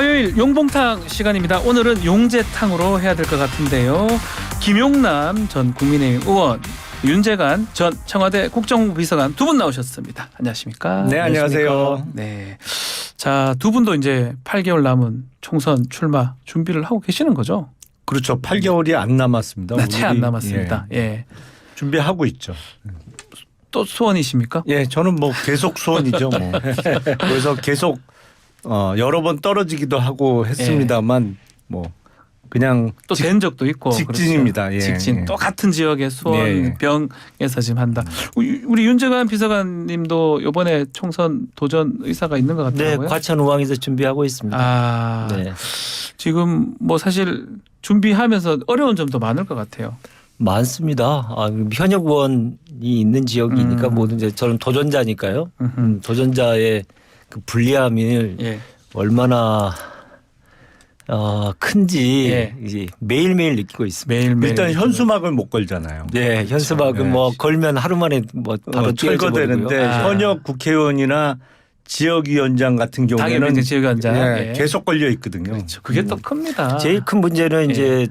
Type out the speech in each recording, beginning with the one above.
화요일 용봉탕 시간입니다. 오늘은 용재탕으로 해야 될 것 같은데요. 김용남 전 국민의힘 의원, 윤재관 전 청와대 국정비서관 두 분 나오셨습니다. 안녕하십니까? 네, 안녕하세요. 네. 자, 두 분도 이제 8개월 남은 총선 출마 준비를 하고 계시는 거죠? 그렇죠. 8개월이 안 남았습니다. 네, 채 안 남았습니다. 예. 준비하고 있죠. 또 소원이십니까? 예, 저는 뭐 계속 소원이죠. 뭐. 그래서 계속 여러 번 떨어지기도 하고 했습니다만 뭐 그냥 또 된 적도 있고 직진입니다. 그렇죠. 예, 직진 예. 똑같은 지역의 수원병에서 지금 한다. 우리 윤재관 비서관님도 이번에 총선 도전 의사가 있는 것 네, 같더라고요. 과천 우왕에서 준비하고 있습니다. 아, 네. 지금 뭐 사실 준비하면서 어려운 점도 많을 것 같아요. 많습니다. 현역 의원이 있는 지역이니까 모든 이제 저는 도전자니까요. 도전자의 그 불리함을 예. 얼마나 큰지 예. 이제 매일매일 느끼고 있습니다. 매일매일 일단 현수막을 못 걸잖아요. 네, 현수막은 뭐 걸면 하루 만에 뭐 바로 철거되는데 현역 국회의원이나 지역위원장 같은 경우에는 지역위원장 예, 계속 걸려 있거든요. 그렇죠. 그게 또 큽니다. 제일 큰 문제는 이제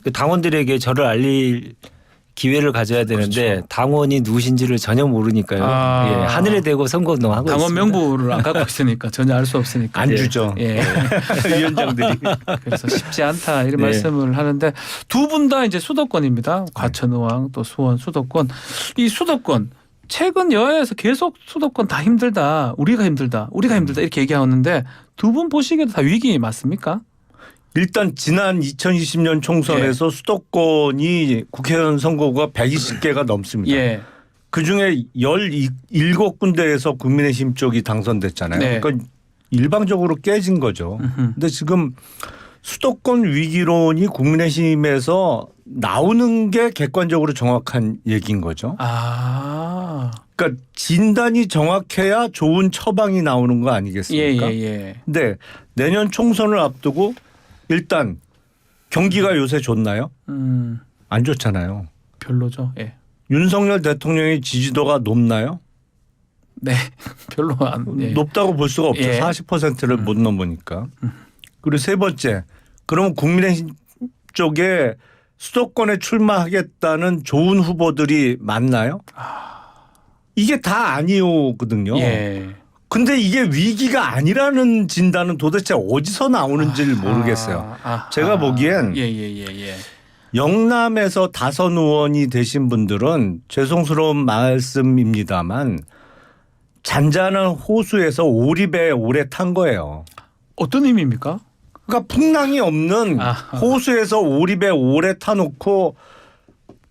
그 당원들에게 저를 알릴 기회를 가져야 되는데 그렇죠. 당원이 누구신지를 전혀 모르니까요. 예, 하늘에 대고 선거운동하고 당원 있습니다. 명부를 안 갖고 있으니까 전혀 알 수 없으니까. 안 주죠. 예. 위원장들이. 그래서 쉽지 않다 이런 네. 말씀을 하는데 두 분 다 이제 수도권입니다. 과천의왕 또 수원 수도권. 이 수도권 최근 여야에서 계속 수도권 다 힘들다. 우리가 힘들다. 이렇게 얘기하는데 두 분 보시기에도 다 위기 맞습니까? 일단 지난 2020년 총선에서 수도권이 국회의원 선거구가 120개가 넘습니다. 예. 그중에 17군데에서 국민의힘 쪽이 당선됐잖아요. 네. 그러니까 일방적으로 깨진 거죠. 근데 지금 수도권 위기론이 국민의힘에서 나오는 게 객관적으로 정확한 얘기인 거죠. 아. 그러니까 진단이 정확해야 좋은 처방이 나오는 거 아니겠습니까? 예. 근데 내년 총선을 앞두고 일단 경기가 요새 좋나요? 안 좋잖아요. 별로죠. 예. 윤석열 대통령의 지지도가 높나요? 네. 별로 안 높다고 볼 수가 없죠. 예. 40%를 못 넘으니까. 그리고 세 번째, 그러면 국민의힘 쪽에 수도권에 출마하겠다는 좋은 후보들이 많나요? 이게 다 아니오거든요. 예. 근데 이게 위기가 아니라는 진단은 도대체 어디서 나오는지를 모르겠어요. 제가 보기엔 예. 영남에서 다선 의원이 되신 분들은 죄송스러운 말씀입니다만 잔잔한 호수에서 오리배 오래 탄 거예요. 어떤 의미입니까? 그러니까 풍랑이 없는 호수에서 오리배 오래 타놓고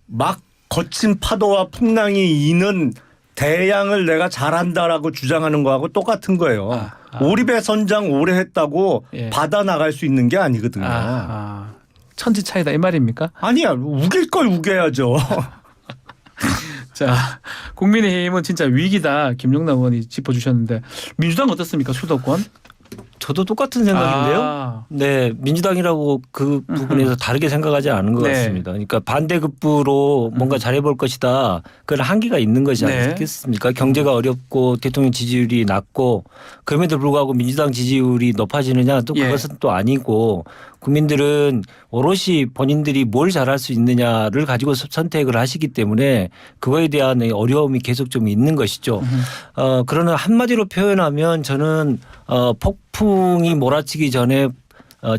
막 거친 파도와 풍랑이 이는 대양을 내가 잘한다라고 주장하는 거하고 똑같은 거예요. 오리배 선장 오래 했다고 바다 나갈 수 있는 게 아니거든요. 천지 차이다 이 말입니까? 아니야. 우길 걸 우겨야죠. 자, 국민의힘은 진짜 위기다. 김용남 의원이 짚어주셨는데 민주당 어떻습니까? 수도권? 저도 똑같은 생각인데요. 네, 민주당이라고 그 부분에서 다르게 생각하지 않은 것 같습니다. 그러니까 반대급부로 뭔가 잘해볼 것이다. 그런 한계가 있는 것이 아니겠습니까? 경제가 어렵고 대통령 지지율이 낮고 그럼에도 불구하고 민주당 지지율이 높아지느냐 또 그것은 또 아니고 국민들은 오롯이 본인들이 뭘 잘할 수 있느냐를 가지고 선택을 하시기 때문에 그거에 대한 어려움이 계속 좀 있는 것이죠. 그러나 한마디로 표현하면 저는 폭풍이 몰아치기 전에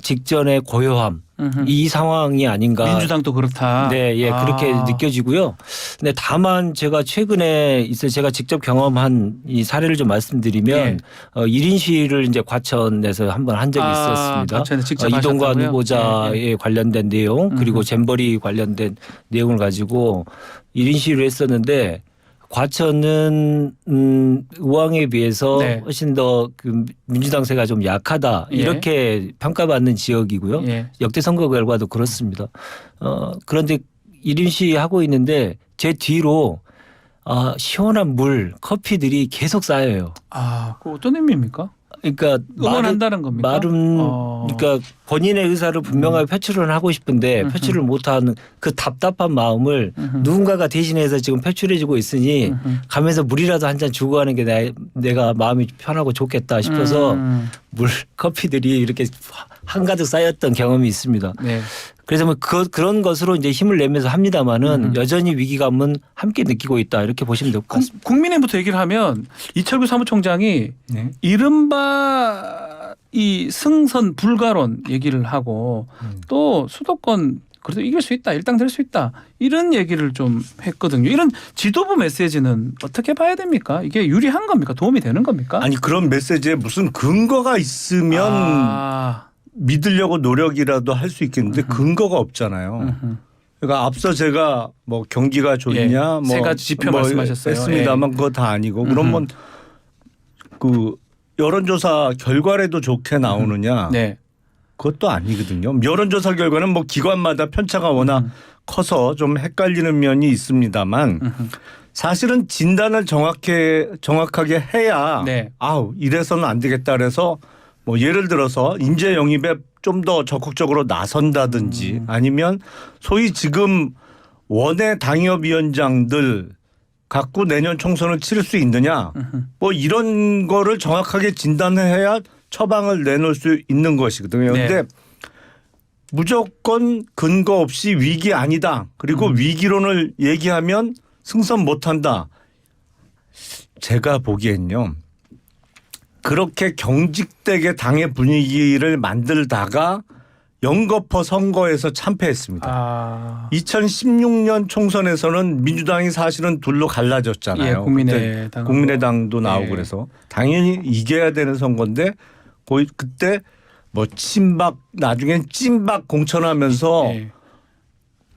직전의 고요함 이 상황이 아닌가. 민주당도 그렇다. 네, 예, 그렇게 느껴지고요. 근데 다만 제가 최근에 제가 직접 경험한 이 사례를 좀 말씀드리면 1인 시위를 이제 과천에서 한번 한 적이 있었습니다. 과천에 직접 이동관 하셨다고요? 후보자에 관련된 내용 그리고 잼버리 관련된 내용을 가지고 1인 시위를 했었는데 과천은 의왕에 비해서 훨씬 더 그 민주당세가 좀 약하다 이렇게 평가받는 지역이고요. 역대 선거 결과도 그렇습니다. 그런데 1인 시위하고 있는데 제 뒤로 시원한 물, 커피들이 계속 쌓여요. 그 어떤 의미입니까? 그러니까 응원한다는 겁니까? 말은 그러니까 본인의 의사를 분명하게 표출을 하고 싶은데 표출을 못하는 그 답답한 마음을 누군가가 대신해서 지금 표출해주고 있으니 가면서 물이라도 한 잔 주고 가는 게 내가 마음이 편하고 좋겠다 싶어서 물 커피들이 이렇게 한가득 쌓였던 경험이 있습니다. 네. 그래서 뭐 그런 것으로 이제 힘을 내면서 합니다만은 여전히 위기감은 함께 느끼고 있다 이렇게 보시면 될 것 같습니다. 국민의힘부터 얘기를 하면 이철규 사무총장이 네. 이른바 이 승선 불가론 얘기를 하고 또 수도권 그래도 이길 수 있다, 일당 될 수 있다 이런 얘기를 좀 했거든요. 이런 지도부 메시지는 어떻게 봐야 됩니까? 이게 유리한 겁니까? 도움이 되는 겁니까? 아니 그런 메시지에 무슨 근거가 있으면 믿으려고 노력이라도 할 수 있겠는데 근거가 없잖아요. 그러니까 앞서 제가 뭐 경기가 좋냐 예, 뭐 세 가지 지표 말씀하셨어요. 했습니다만 그거 다 아니고 그러면 그 여론조사 결과라도 좋게 나오느냐 네. 그것도 아니거든요. 여론조사 결과는 뭐 기관마다 편차가 워낙 커서 좀 헷갈리는 면이 있습니다만 사실은 진단을 정확하게 해야 네. 아우 이래서는 안 되겠다 그래서 뭐 예를 들어서 인재 영입에 좀 더 적극적으로 나선다든지 아니면 소위 지금 원외 당협위원장들 갖고 내년 총선을 치를 수 있느냐 뭐 이런 거를 정확하게 진단해야 처방을 내놓을 수 있는 것이거든요. 네. 그런데 무조건 근거 없이 위기 아니다. 그리고 위기론을 얘기하면 승선 못한다. 제가 보기엔요. 그렇게 경직되게 당의 분위기를 만들다가 연거푸 선거에서 참패했습니다. 2016년 총선에서는 민주당이 사실은 둘로 갈라졌잖아요. 예, 국민의당도 나오고 예. 그래서 당연히 이겨야 되는 선거인데 그때 뭐 친박 나중엔 찐박 공천하면서 예.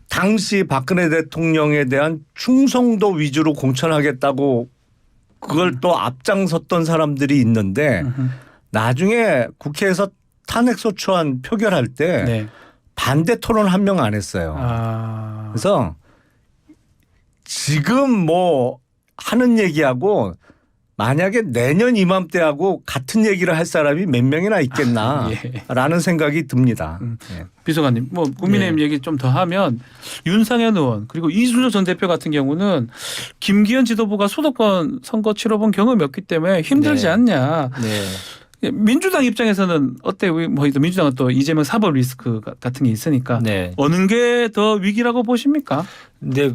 당시 박근혜 대통령에 대한 충성도 위주로 공천하겠다고 그걸 또 앞장섰던 사람들이 있는데 나중에 국회에서 탄핵소추안 표결할 때 네. 반대 토론 한 명 안 했어요. 그래서 지금 뭐 하는 얘기하고 만약에 내년 이맘때하고 같은 얘기를 할 사람이 몇 명이나 있겠나라는 생각이 듭니다. 예. 비서관님, 뭐 국민의힘 얘기 좀 더 하면 윤상현 의원 그리고 이준석 전 대표 같은 경우는 김기현 지도부가 수도권 선거 치러본 경험이 없기 때문에 힘들지 네. 않냐. 네. 민주당 입장에서는 어때? 뭐 민주당은 또 이재명 사법 리스크 같은 게 있으니까 네. 어느 게 더 위기라고 보십니까? 근데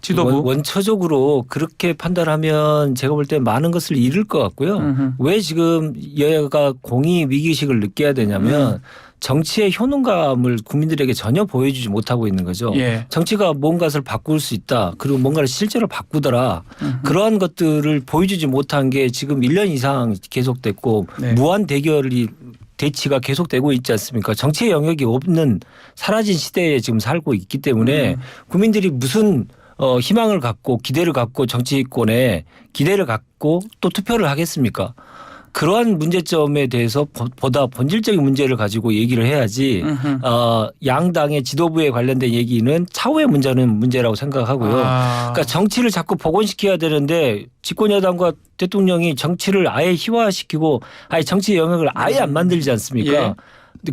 지도부 원초적으로 그렇게 판단하면 제가 볼 때 많은 것을 잃을 것 같고요. 왜 지금 여야가 공의 위기의식을 느껴야 되냐면 정치의 효능감을 국민들에게 전혀 보여주지 못하고 있는 거죠. 예. 정치가 뭔가를 바꿀 수 있다. 그리고 뭔가를 실제로 바꾸더라. 그러한 것들을 보여주지 못한 게 지금 1년 이상 계속됐고 네. 무한 대치가 계속되고 있지 않습니까? 정치의 영역이 없는 사라진 시대에 지금 살고 있기 때문에 국민들이 무슨 희망을 갖고 기대를 갖고 정치권에 기대를 갖고 또 투표를 하겠습니까? 그러한 문제점에 대해서 보다 본질적인 문제를 가지고 얘기를 해야지 양당의 지도부에 관련된 얘기는 차후의 문제라고 생각하고요. 그러니까 정치를 자꾸 복원시켜야 되는데 집권여당과 대통령이 정치를 아예 희화시키고 아예 정치 영역을 아예 안 만들지 않습니까? 예.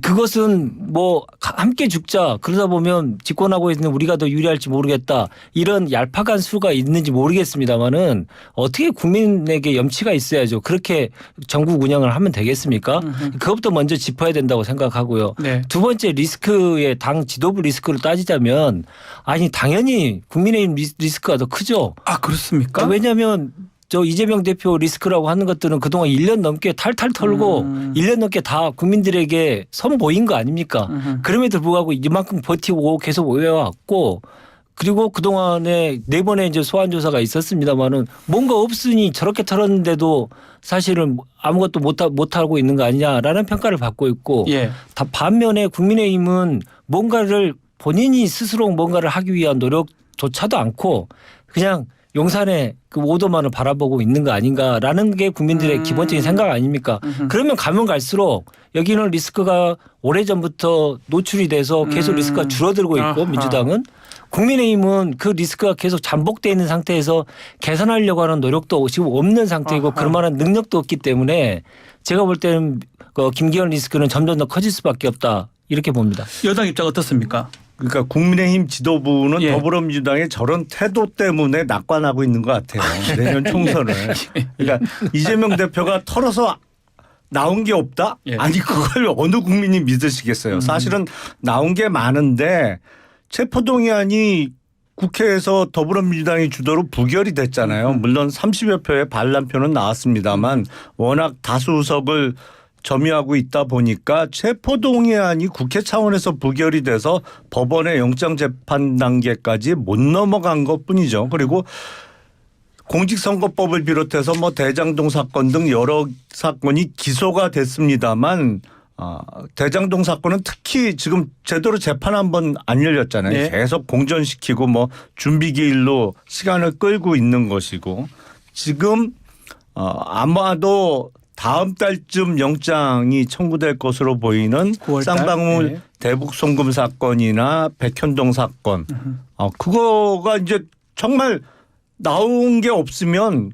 그것은 뭐 함께 죽자 그러다 보면 집권하고 있는 우리가 더 유리할지 모르겠다 이런 얄팍한 수가 있는지 모르겠습니다만은 어떻게 국민에게 염치가 있어야죠. 그렇게 전국 운영을 하면 되겠습니까? 그것부터 먼저 짚어야 된다고 생각하고요. 네. 두 번째 리스크의 당 지도부 리스크를 따지자면 아니 당연히 국민의힘 리스크가 더 크죠. 아 그렇습니까? 왜냐하면 저 이재명 대표 리스크라고 하는 것들은 그동안 1년 넘게 탈탈 털고 1년 넘게 다 국민들에게 선보인 거 아닙니까? 그럼에도 불구하고 이만큼 버티고 계속 오해왔고 그리고 그동안에 4번의 이제 소환조사가 있었습니다만은 뭔가 없으니 저렇게 털었는데도 사실은 아무것도 못하고 있는 거 아니냐라는 평가를 받고 있고 예. 다 반면에 국민의힘은 뭔가를 본인이 스스로 뭔가를 하기 위한 노력조차도 않고 그냥 용산의 그 오도만을 바라보고 있는 거 아닌가라는 게 국민들의 기본적인 생각 아닙니까? 그러면 가면 갈수록 여기는 리스크가 오래전부터 노출이 돼서 계속 리스크가 줄어들고 있고 아하. 민주당은 국민의힘은 그 리스크가 계속 잠복되어 있는 상태에서 개선하려고 하는 노력도 지금 없는 상태이고 아하. 그럴 만한 능력도 없기 때문에 제가 볼 때는 김기현 리스크는 점점 더 커질 수밖에 없다 이렇게 봅니다. 여당 입장 어떻습니까? 그러니까 국민의힘 지도부는 예. 더불어민주당의 저런 태도 때문에 낙관하고 있는 것 같아요. 내년 총선을. 그러니까 이재명 대표가 털어서 나온 게 없다? 예. 아니 그걸 어느 국민이 믿으시겠어요. 사실은 나온 게 많은데 체포동의안이 국회에서 더불어민주당이 주도로 부결이 됐잖아요. 물론 30여 표의 반란표는 나왔습니다만 워낙 다수 의석을 점유하고 있다 보니까 체포동의안이 국회 차원에서 부결이 돼서 법원의 영장재판 단계까지 못 넘어간 것뿐이죠. 그리고 공직선거법을 비롯해서 뭐 대장동 사건 등 여러 사건이 기소가 됐습니다만 대장동 사건은 특히 지금 제대로 재판 한번 안 열렸잖아요. 네. 계속 공전시키고 뭐 준비기일로 시간을 끌고 있는 것이고 지금 아마도 다음 달쯤 영장이 청구될 것으로 보이는 9월 달? 쌍방울 네. 대북 송금 사건이나 백현동 사건 그거가 이제 정말 나온 게 없으면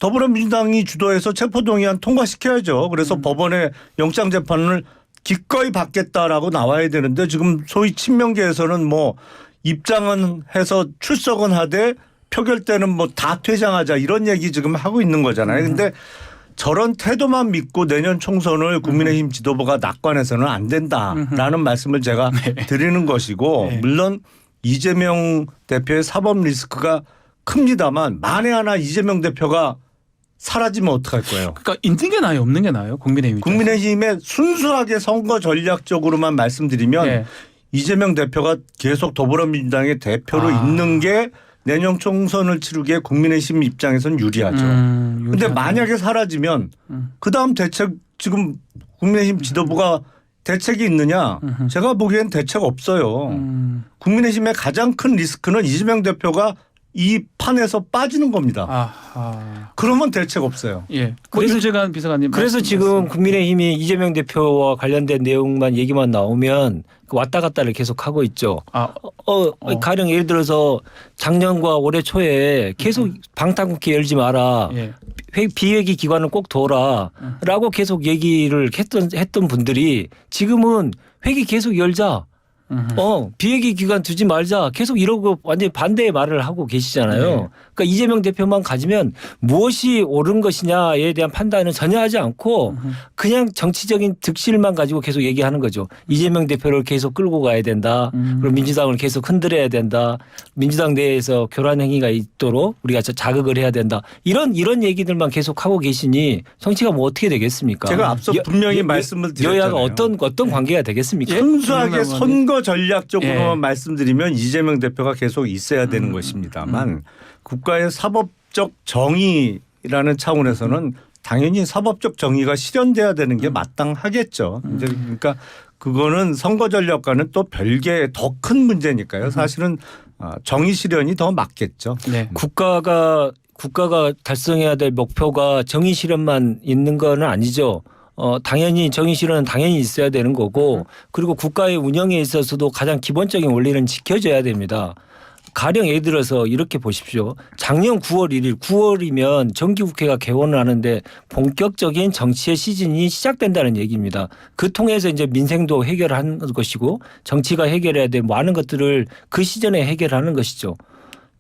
더불어민주당이 주도해서 체포동의안 통과시켜야죠. 그래서 법원의 영장 재판을 기꺼이 받겠다라고 나와야 되는데 지금 소위 친명계에서는 뭐 입장은 해서 출석은 하되 표결 때는 뭐 다 퇴장하자 이런 얘기 지금 하고 있는 거잖아요. 근데 저런 태도만 믿고 내년 총선을 국민의힘 지도부가 낙관해서는 안 된다라는 말씀을 제가 드리는 것이고 네. 물론 이재명 대표의 사법 리스크가 큽니다만 만에 하나 이재명 대표가 사라지면 어떡할 거예요. 그러니까 있는 게 나아요, 없는 게 나아요, 국민의힘. 국민의힘의 순수하게 선거 전략적으로만 말씀드리면 네. 이재명 대표가 계속 더불어민주당의 대표로 있는 게 내년 총선을 치르기에 국민의힘 입장에서는 유리하죠. 그런데 만약에 사라지면 그다음 대책 지금 국민의힘 지도부가 대책이 있느냐 제가 보기엔 대책 없어요. 국민의힘의 가장 큰 리스크는 이재명 대표가 이 판에서 빠지는 겁니다. 아하. 그러면 대책 없어요. 예. 그래서 윤재관 비서관님. 그래서 지금 국민의힘이 이재명 대표와 관련된 내용만 얘기만 나오면 왔다 갔다를 계속 하고 있죠. 가령 예를 들어서 작년과 올해 초에 계속 방탄국회 열지 마라. 예. 비회기 기관을 꼭 둬라라고 계속 얘기를 했던 분들이 지금은 회기 계속 열자. 비회기 기간 두지 말자 계속 이러고 완전히 반대의 말을 하고 계시잖아요. 네. 그러니까 이재명 대표만 가지면 무엇이 옳은 것이냐에 대한 판단은 전혀 하지 않고 그냥 정치적인 득실만 가지고 계속 얘기하는 거죠. 이재명 대표를 계속 끌고 가야 된다. 그리고 민주당을 계속 흔들어야 된다. 민주당 내에서 교란 행위가 있도록 우리가 자극을 해야 된다. 이런 얘기들만 계속 하고 계시니 정치가 뭐 어떻게 되겠습니까? 제가 앞서 분명히 말씀을 드렸잖아요. 여야가 어떤 관계가 되겠습니까? 순수하게 선거 전략적으로만 예. 말씀드리면 이재명 대표가 계속 있어야 되는 것입니다만 국가의 사법적 정의라는 차원에서는 당연히 사법적 정의가 실현돼야 되는 게 마땅하겠죠. 이제 그러니까 그거는 선거 전략과는 또 별개의 더 큰 문제니까요. 사실은 정의 실현이 더 맞겠죠. 네. 국가가 달성해야 될 목표가 정의 실현만 있는 건 아니죠. 당연히 정의 실현은 당연히 있어야 되는 거고 그리고 국가의 운영에 있어서도 가장 기본적인 원리는 지켜져야 됩니다. 가령 예를 들어서 이렇게 보십시오. 작년 9월 1일 9월이면 정기국회가 개원을 하는데 본격적인 정치의 시즌이 시작된다는 얘기입니다. 그 통해서 이제 민생도 해결하는 것이고 정치가 해결해야 될 많은 것들을 그 시즌에 해결하는 것이죠.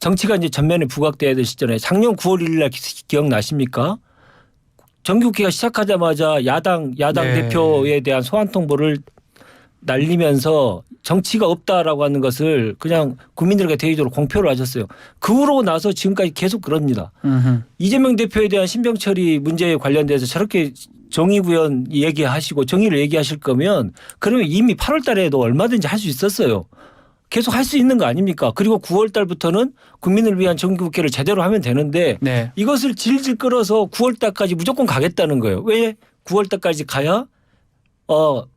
정치가 이제 전면에 부각돼야 될 시즌에 작년 9월 1일 날 기억나십니까? 정기국회가 시작하자마자 야당 네. 대표에 대한 소환 통보를 날리면서 정치가 없다라고 하는 것을 그냥 국민들에게 대외적으로 공표를 하셨어요. 그러고 나서 지금까지 계속 그럽니다. 이재명 대표에 대한 신병 처리 문제에 관련돼서 저렇게 정의 구현 얘기하시고 정의를 얘기하실 거면 그러면 이미 8월 달에도 얼마든지 할 수 있었어요. 계속 할 수 있는 거 아닙니까? 그리고 9월 달부터는 국민을 위한 정기국회를 제대로 하면 되는데 네. 이것을 질질 끌어서 9월 달까지 무조건 가겠다는 거예요. 왜 9월 달까지 가야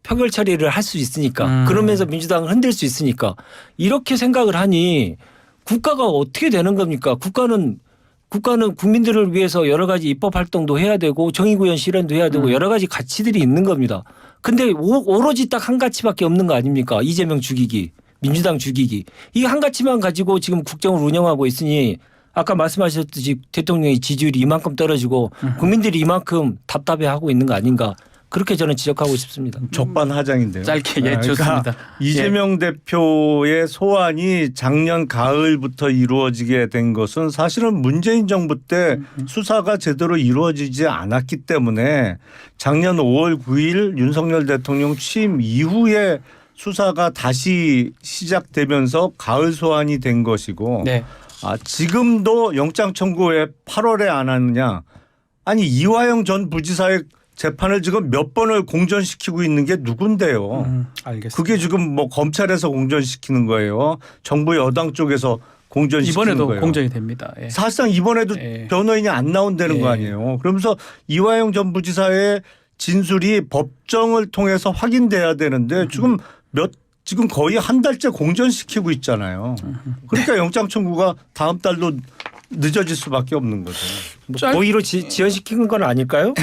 표결 처리를 할 수 있으니까 그러면서 민주당을 흔들 수 있으니까 이렇게 생각을 하니 국가가 어떻게 되는 겁니까? 국가는 국가는 국민들을 위해서 여러 가지 입법 활동도 해야 되고 정의구현 실현도 해야 되고 여러 가지 가치들이 있는 겁니다. 근데 오로지 딱 한 가치밖에 없는 거 아닙니까? 이재명 죽이기, 민주당 죽이기. 이 한 가치만 가지고 지금 국정을 운영하고 있으니 아까 말씀하셨듯이 대통령의 지지율이 이만큼 떨어지고 국민들이 이만큼 답답해하고 있는 거 아닌가. 그렇게 저는 지적하고 싶습니다. 적반하장인데요. 짧게 예, 좋습니다. 그러니까 이재명 대표의 소환이 작년 가을부터 이루어지게 된 것은 사실은 문재인 정부 때 수사가 제대로 이루어지지 않았기 때문에 작년 5월 9일 윤석열 대통령 취임 이후에 수사가 다시 시작되면서 가을 소환이 된 것이고 네. 지금도 영장 청구 왜 8월에 안 하느냐. 아니 이화영 전 부지사의 재판을 지금 몇 번을 공전시키고 있는 게 누군데요. 알겠습니다. 그게 지금 뭐 검찰에서 공전시키는 거예요. 정부 여당 쪽에서 공전시키는 이번에도 거예요. 공전이 됩니다. 예. 사실상 이번에도 예. 변호인이 안 나온다는 예. 거 아니에요. 그러면서 이화영 전 부지사의 진술이 법정을 통해서 확인돼야 되는데 지금 거의 한 달째 공전시키고 있잖아요. 그러니까 영장 청구가 다음 달도 늦어질 수밖에 없는 거죠. 고의로 지연시킨 건 아닐까요?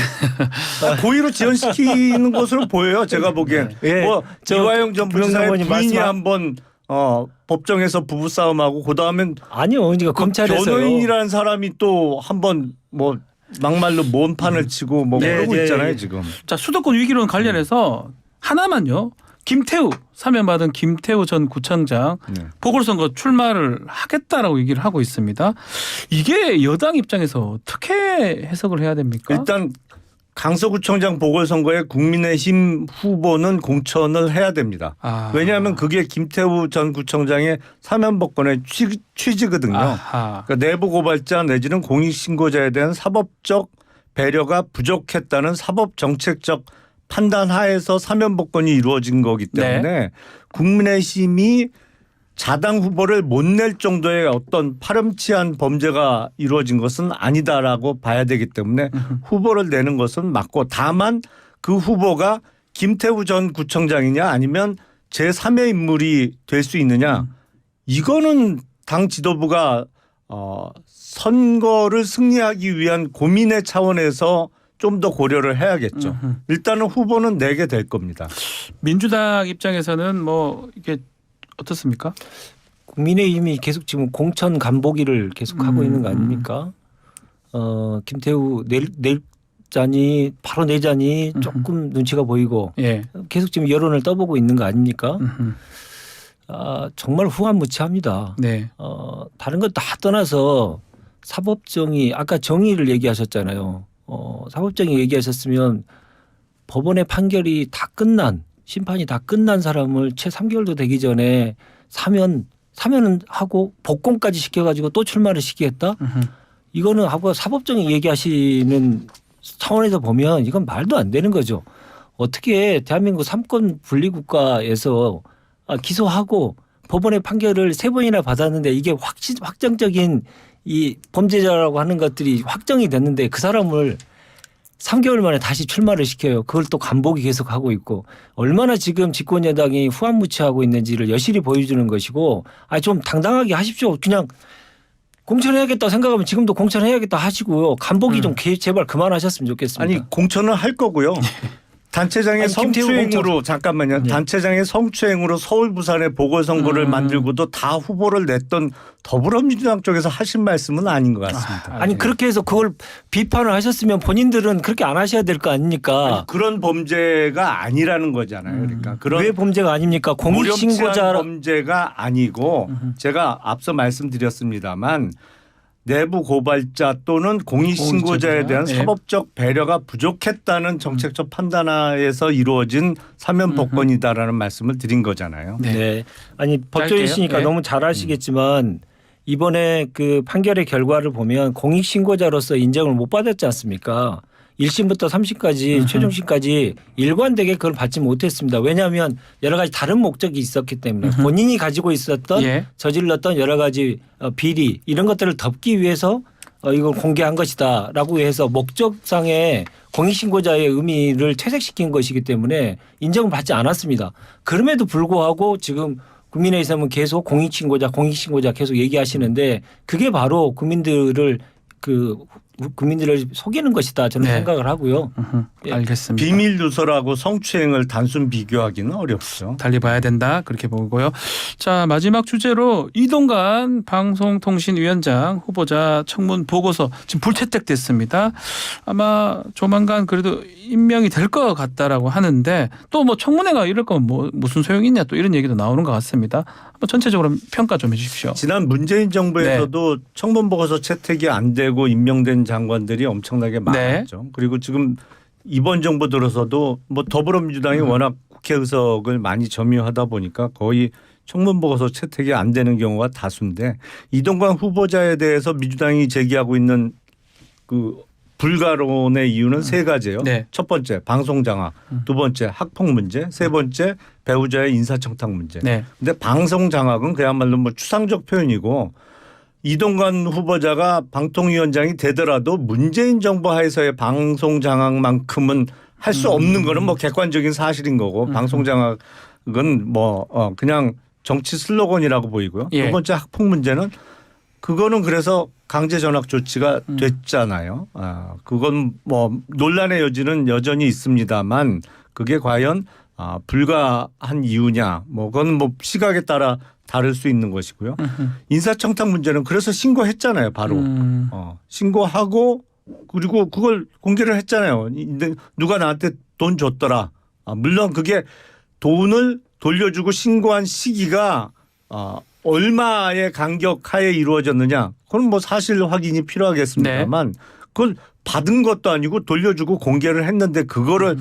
고의로 지연시키는 것으로 보여요. 제가 보기엔. 예. 뭐 이화영 전 부지사의 부인이 부인이 한번 법정에서 부부싸움하고 그다음엔 아니요. 그러니까 검찰에서요. 변호인이라는 사람이 또 한번 뭐 막말로 뭔 판을 치고 뭐 그러고 있잖아요 지금. 자, 수도권 위기론 관련해서 하나만요. 김태우 사면받은 김태우 전 구청장 보궐선거 출마를 하겠다라고 얘기를 하고 있습니다. 이게 여당 입장에서 어떻게 해석을 해야 됩니까? 일단 강서구청장 보궐선거에 국민의힘 후보는 공천을 해야 됩니다. 왜냐하면 그게 김태우 전 구청장의 사면복권의 취지거든요. 그러니까 내부 고발자 내지는 공익신고자에 대한 사법적 배려가 부족했다는 사법정책적 판단 하에서 사면복권이 이루어진 거기 때문에 국민의힘이 자당 후보를 못 낼 정도의 어떤 파렴치한 범죄가 이루어진 것은 아니다라고 봐야 되기 때문에 후보를 내는 것은 맞고 다만 그 후보가 김태우 전 구청장이냐 아니면 제3의 인물이 될 수 있느냐 이거는 당 지도부가 선거를 승리하기 위한 고민의 차원에서 좀 더 고려를 해야겠죠. 일단은 후보는 내게 될 겁니다. 민주당 입장에서는 뭐 이게 어떻습니까? 국민의힘이 계속 지금 공천 간보기를 계속 하고 있는 거 아닙니까? 김태우 내자니 바로 내자니 조금 눈치가 보이고 계속 지금 여론을 떠보고 있는 거 아닙니까? 정말 후한무치합니다. 네. 다른 것 다 떠나서 사법정의 아까 정의를 얘기하셨잖아요. 사법정의 얘기하셨으면 법원의 판결이 다 끝난 심판이 다 끝난 사람을 채 3개월도 되기 전에 사면은 하고 복권까지 시켜가지고 또 출마를 시키겠다? 이거는 하고 사법정의 얘기하시는 차원에서 보면 이건 말도 안 되는 거죠. 어떻게 대한민국 3권 분리국가에서 기소하고 법원의 판결을 3번이나 받았는데 이게 확정적인 이 범죄자라고 하는 것들이 확정이 됐는데 그 사람을 3개월 만에 다시 출마를 시켜요. 그걸 또 간보기 계속하고 있고 얼마나 지금 집권 여당이 후한무치하고 있는지를 여실히 보여주는 것이고 좀 당당하게 하십시오. 그냥 공천해야겠다 생각하면 지금도 공천해야겠다 하시고요. 간보기 좀 제발 그만하셨으면 좋겠습니다. 아니 공천은 할 거고요. 단체장의 성추행으로 잠깐만요. 단체장의 성추행으로 서울 부산의 보궐선거를 만들고도 다 후보를 냈던 더불어민주당 쪽에서 하신 말씀은 아닌 것 같습니다. 아니 그렇게 해서 그걸 비판을 하셨으면 본인들은 그렇게 안 하셔야 될 거 아닙니까? 아니, 그런 범죄가 아니라는 거잖아요. 그러니까 그런 왜 범죄가 아닙니까? 공익신고자 범죄가 아니고 제가 앞서 말씀드렸습니다만 내부 고발자 또는 공익신고자에 대한 사법적 배려가 부족했다는 정책적 판단하에서 이루어진 사면복권이다라는 말씀을 드린 거잖아요. 네. 아니 법조이시니까 너무 잘 아시겠지만 이번에 그 판결의 결과를 보면 공익신고자로서 인정을 못 받았지 않습니까? 1심부터 3심까지 최종심까지 일관되게 그걸 받지 못했습니다. 왜냐하면 여러 가지 다른 목적이 있었기 때문에 본인이 가지고 있었던 저질렀던 여러 가지 비리 이런 것들을 덮기 위해서 이걸 공개한 것이다라고 해서 목적상의 공익신고자의 의미를 퇴색시킨 것이기 때문에 인정을 받지 않았습니다. 그럼에도 불구하고 지금 국민의힘은 계속 공익신고자 계속 얘기하시는데 그게 바로 국민들을 국민들을 속이는 것이다 저는 네. 생각을 하고요. 예. 알겠습니다. 비밀 누설하고 성추행을 단순 비교하기는 어렵죠. 달리 봐야 된다 그렇게 보고요. 자 마지막 주제로 이동관 방송통신위원장 후보자 청문 보고서 지금 불채택됐습니다. 아마 조만간 그래도 임명이 될 것 같다라고 하는데 또 뭐 청문회가 이럴 거면 뭐 무슨 소용이 있냐 또 이런 얘기도 나오는 것 같습니다. 한번 전체적으로 평가 좀 해주십시오. 지난 문재인 정부에서도 청문 보고서 채택이 안 되고 임명된 장관들이 엄청나게 많았죠. 그리고 지금 이번 정부 들어서도 뭐 더불어민주당이 워낙 국회 의석을 많이 점유하다 보니까 거의 청문 보고서 채택이 안 되는 경우가 다수인데 이동관 후보자에 대해서 민주당이 제기하고 있는 그 불가론의 이유는 세 가지예요. 네. 첫 번째 방송 장악, 두 번째 학폭 문제, 세 번째 배우자의 인사청탁 문제. 네. 근데 방송 장악은 그야말로 뭐 추상적 표현이고 이동관 후보자가 방통위원장이 되더라도 문재인 정부 하에서의 방송 장악만큼은 할 수 없는 거는 뭐 객관적인 사실인 거고 방송 장악은 뭐 그냥 정치 슬로건이라고 보이고요. 예. 두 번째 학폭 문제는 그거는 그래서 강제 전학 조치가 됐잖아요. 그건 뭐 논란의 여지는 여전히 있습니다만 그게 과연 불가한 이유냐 뭐 그건 뭐 시각에 따라 다를 수 있는 것이고요. 인사청탁 문제는 그래서 신고했잖아요. 바로 신고하고 그리고 그걸 공개를 했잖아요. 누가 나한테 돈 줬더라. 물론 그게 돈을 돌려주고 신고한 시기가 얼마의 간격하에 이루어졌느냐. 그건 뭐 사실 확인이 필요하겠습니다만 그걸 받은 것도 아니고 돌려주고 공개를 했는데 그거를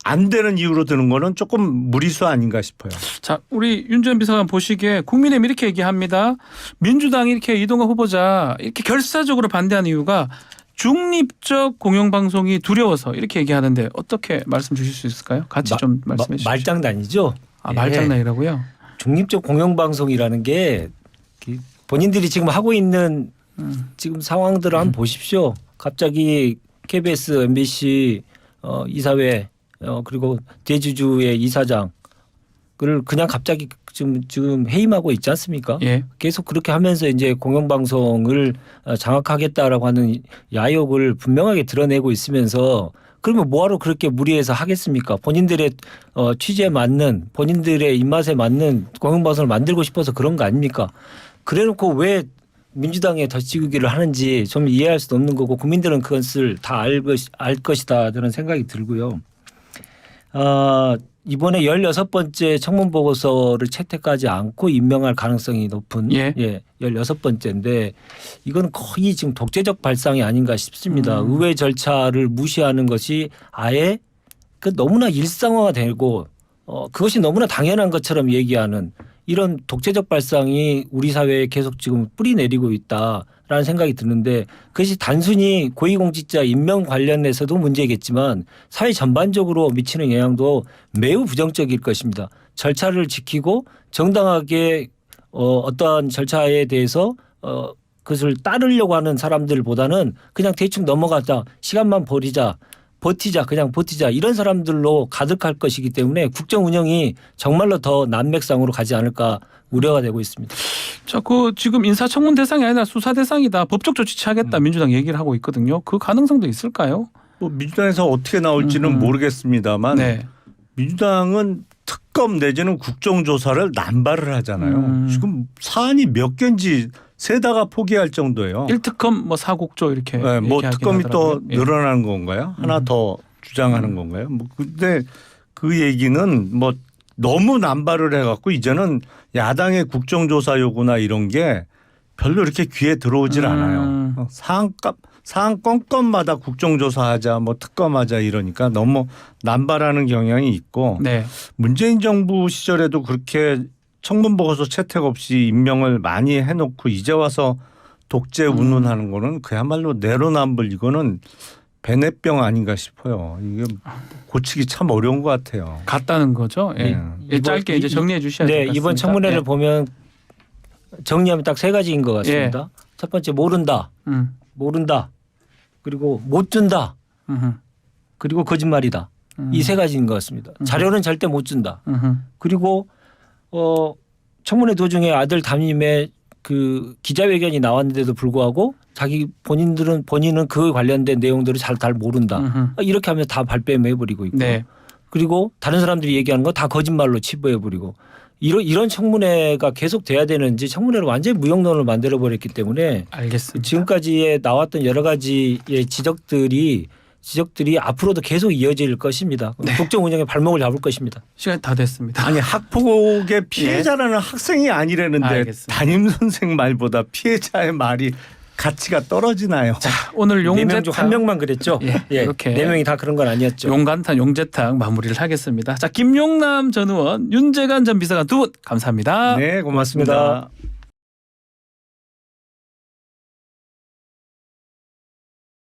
안 되는 이유로 드는 거는 조금 무리수 아닌가 싶어요. 자, 우리 윤 전 비서관 보시기에 국민의힘 이렇게 얘기합니다. 민주당이 이렇게 이동관 후보자 이렇게 결사적으로 반대하는 이유가 중립적 공영방송이 두려워서 이렇게 얘기하는데 어떻게 말씀 주실 수 있을까요? 같이 좀 말씀해 주시죠. 말장난이죠. 말장난이라고요? 중립적 공영방송이라는 게 본인들이 지금 하고 있는 지금 상황들을 한번 보십시오. 갑자기 KBS, MBC 이사회 그리고 대주주의 이사장을 그냥 갑자기 지금 해임하고 있지 않습니까? 예. 계속 그렇게 하면서 이제 공영방송을 장악하겠다라고 하는 야욕을 분명하게 드러내고 있으면서 그러면 뭐하러 그렇게 무리해서 하겠습니까? 본인들의 취지에 맞는 본인들의 입맛에 맞는 공영방송을 만들고 싶어서 그런 거 아닙니까? 그래놓고 왜 민주당에 덧지우기를 하는지 좀 이해할 수도 없는 거고 국민들은 그것을 다 알 것이다 저는 생각이 들고요. 이번에 16번째 청문 보고서를 채택하지 않고 임명할 가능성이 높은 16번째인데 이건 거의 지금 독재적 발상이 아닌가 싶습니다. 의회 절차를 무시하는 것이 아예 너무나 일상화되고 그것이 너무나 당연한 것처럼 얘기하는 이런 독재적 발상이 우리 사회에 계속 지금 뿌리 내리고 있다라는 생각이 드는데 그것이 단순히 고위공직자 임명 관련해서도 문제겠지만 사회 전반적으로 미치는 영향도 매우 부정적일 것입니다. 절차를 지키고 정당하게 어떠한 절차에 대해서 그것을 따르려고 하는 사람들보다는 그냥 대충 넘어가자 시간만 버티자 그냥 버티자 이런 사람들로 가득할 것이기 때문에 국정 운영이 정말로 더 난맥상으로 가지 않을까 우려가 되고 있습니다. 자, 지금 인사청문 대상이 아니라 수사 대상이다. 법적 조치 취하겠다. 민주당 얘기를 하고 있거든요. 그 가능성도 있을까요? 뭐 민주당에서 어떻게 나올지는 모르겠습니다만 민주당은 특검 내지는 국정조사를 남발을 하잖아요. 지금 사안이 몇 개인지 세다가 포기할 정도예요. 1특검 뭐 4국조 이렇게. 네, 뭐 특검이 하더라고요. 또 늘어나는 건가요? 하나 더 주장하는 건가요? 뭐 근데 그 얘기는 뭐 너무 남발을 해갖고 이제는 야당의 국정조사 요구나 이런 게 별로 이렇게 귀에 들어오질 않아요. 사안 건건마다 국정조사하자 뭐 특검하자 이러니까 너무 남발하는 경향이 있고 문재인 정부 시절에도 그렇게 청문 보고서 채택 없이 임명을 많이 해놓고 이제 와서 독재 운운하는 거는 그야말로 내로남불 이거는 베네병 아닌가 싶어요. 이게 고치기 참 어려운 것 같아요. 같다는 거죠. 짧게 이제 정리해 주셔야 될 것 같습니다. 이번 청문회를 보면 정리하면 딱 세 가지인 것 같습니다. 첫 번째 모른다. 그리고 못 준다. 그리고 거짓말이다. 이 세 가지인 것 같습니다. 자료는 절대 못 준다. 그리고 청문회 도중에 아들 담임의 그 기자회견이 나왔는데도 불구하고 본인은 그 관련된 내용들을 잘 모른다. 음흠. 이렇게 하면 다 발뺌해버리고 있고. 네. 그리고 다른 사람들이 얘기하는 거 다 거짓말로 치부해버리고. 이런 청문회가 계속 돼야 되는지 청문회를 완전히 무용론을 만들어버렸기 때문에 알겠습니다. 지금까지의 나왔던 여러 가지의 지적들이 앞으로도 계속 이어질 것입니다. 네. 국정 운영의 발목을 잡을 것입니다. 시간이 다 됐습니다. 아니 학폭의 피해자라는 학생이 아니라는데 알겠습니다. 담임 선생 말보다 피해자의 말이 가치가 떨어지나요? 자, 오늘 4명 중 1명만 그랬죠. 예, 이렇게 4명이 다 그런 건 아니었죠. 용간탄 용재탕 마무리를 하겠습니다. 자, 김용남 전 의원, 윤재관 전 비서관 두 분 감사합니다. 네, 고맙습니다.